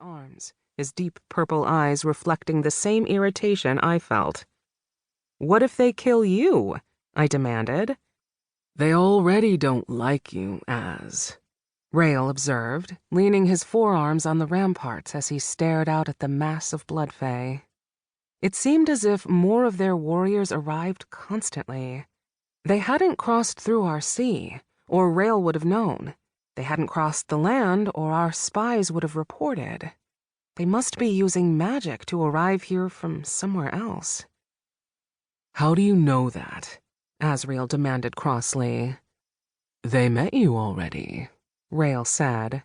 arms, his deep purple eyes reflecting the same irritation I felt. "What if they kill you?" I demanded. "They already don't like you, Rael observed, leaning his forearms on the ramparts as he stared out at the mass of Blood Fae. It seemed as if more of their warriors arrived constantly. They hadn't crossed through our sea, or Rael would have known. They hadn't crossed the land, or our spies would have reported. They must be using magic to arrive here from somewhere else. "How do you know that?" Azrael demanded crossly. "They met you already," Rael said.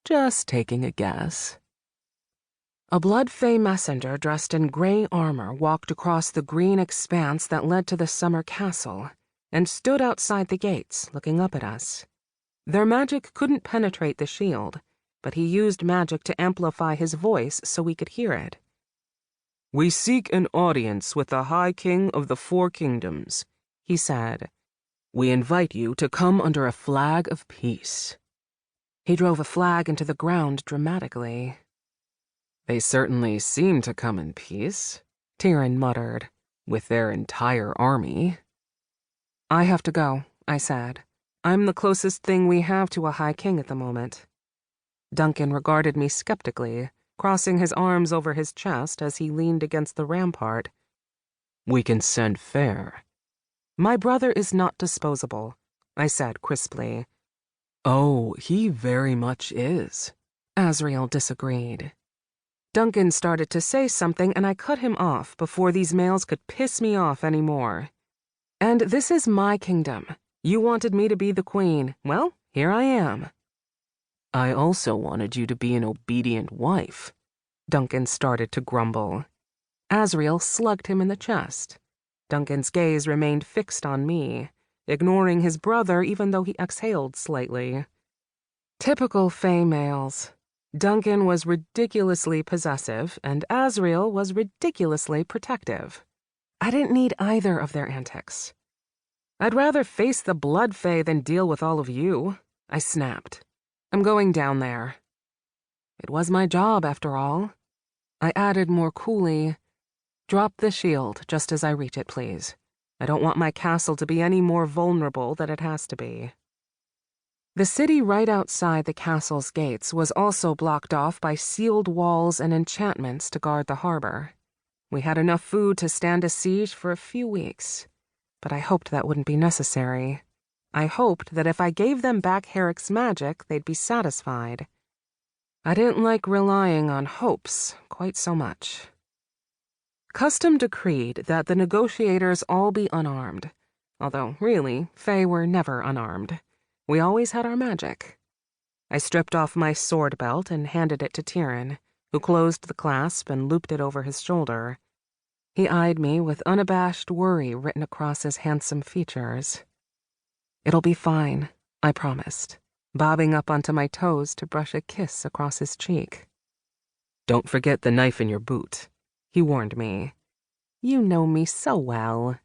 "Just taking a guess." A Blood Fae messenger dressed in gray armor walked across the green expanse that led to the summer castle and stood outside the gates, looking up at us. Their magic couldn't penetrate the shield, but he used magic to amplify his voice so we could hear it. "We seek an audience with the High King of the Four Kingdoms," he said. "We invite you to come under a flag of peace." He drove a flag into the ground dramatically. "They certainly seem to come in peace," Tyrion muttered, "with their entire army." "I have to go," I said. "I'm the closest thing we have to a High King at the moment." Duncan regarded me skeptically, crossing his arms over his chest as he leaned against the rampart. "We can send Fair." "My brother is not disposable," I said crisply. "Oh, he very much is," Azrael disagreed. Duncan started to say something and I cut him off before these males could piss me off anymore. "And this is my kingdom. You wanted me to be the queen. Well, here I am." "I also wanted you to be an obedient wife," Duncan started to grumble. Azrael slugged him in the chest. Duncan's gaze remained fixed on me, ignoring his brother even though he exhaled slightly. Typical Fae males. Duncan was ridiculously possessive, and Azrael was ridiculously protective. I didn't need either of their antics. "I'd rather face the Blood Fae than deal with all of you," I snapped. "I'm going down there." It was my job, after all. I added more coolly, "Drop the shield just as I reach it, please. I don't want my castle to be any more vulnerable than it has to be." The city right outside the castle's gates was also blocked off by sealed walls and enchantments to guard the harbor. We had enough food to stand a siege for a few weeks, but I hoped that wouldn't be necessary. I hoped that if I gave them back Herrick's magic, they'd be satisfied. I didn't like relying on hopes quite so much. Custom decreed that the negotiators all be unarmed, although really, Fae were never unarmed. We always had our magic. I stripped off my sword belt and handed it to Tyrion, who closed the clasp and looped it over his shoulder. He eyed me with unabashed worry written across his handsome features. "It'll be fine," I promised, bobbing up onto my toes to brush a kiss across his cheek. "Don't forget the knife in your boot," he warned me. You know me so well.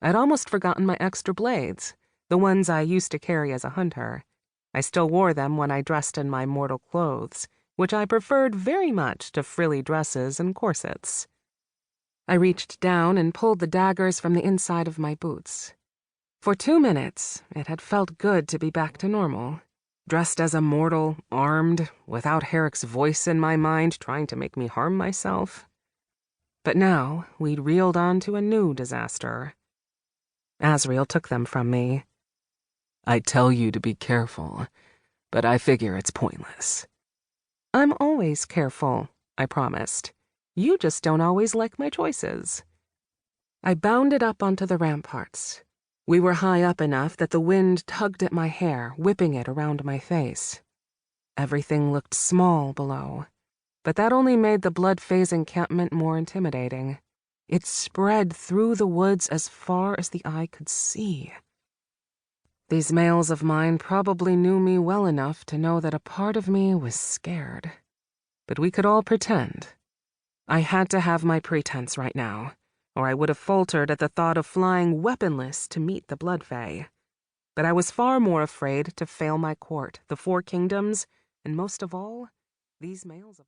I'd almost forgotten my extra blades, the ones I used to carry as a hunter. I still wore them when I dressed in my mortal clothes, which I preferred very much to frilly dresses and corsets. I reached down and pulled the daggers from the inside of my boots. For 2 minutes, it had felt good to be back to normal. Dressed as a mortal, armed, without Herrick's voice in my mind trying to make me harm myself. But now, we'd reeled on to a new disaster. Azrael took them from me. "I tell you to be careful, but I figure it's pointless." "I'm always careful," I promised. "You just don't always like my choices." I bounded up onto the ramparts. We were high up enough that the wind tugged at my hair, whipping it around my face. Everything looked small below, but that only made the Blood Fae's encampment more intimidating. It spread through the woods as far as the eye could see. These males of mine probably knew me well enough to know that a part of me was scared. But we could all pretend. I had to have my pretense right now, or I would have faltered at the thought of flying weaponless to meet the Blood Fae. But I was far more afraid to fail my court, the Four Kingdoms, and most of all, these males of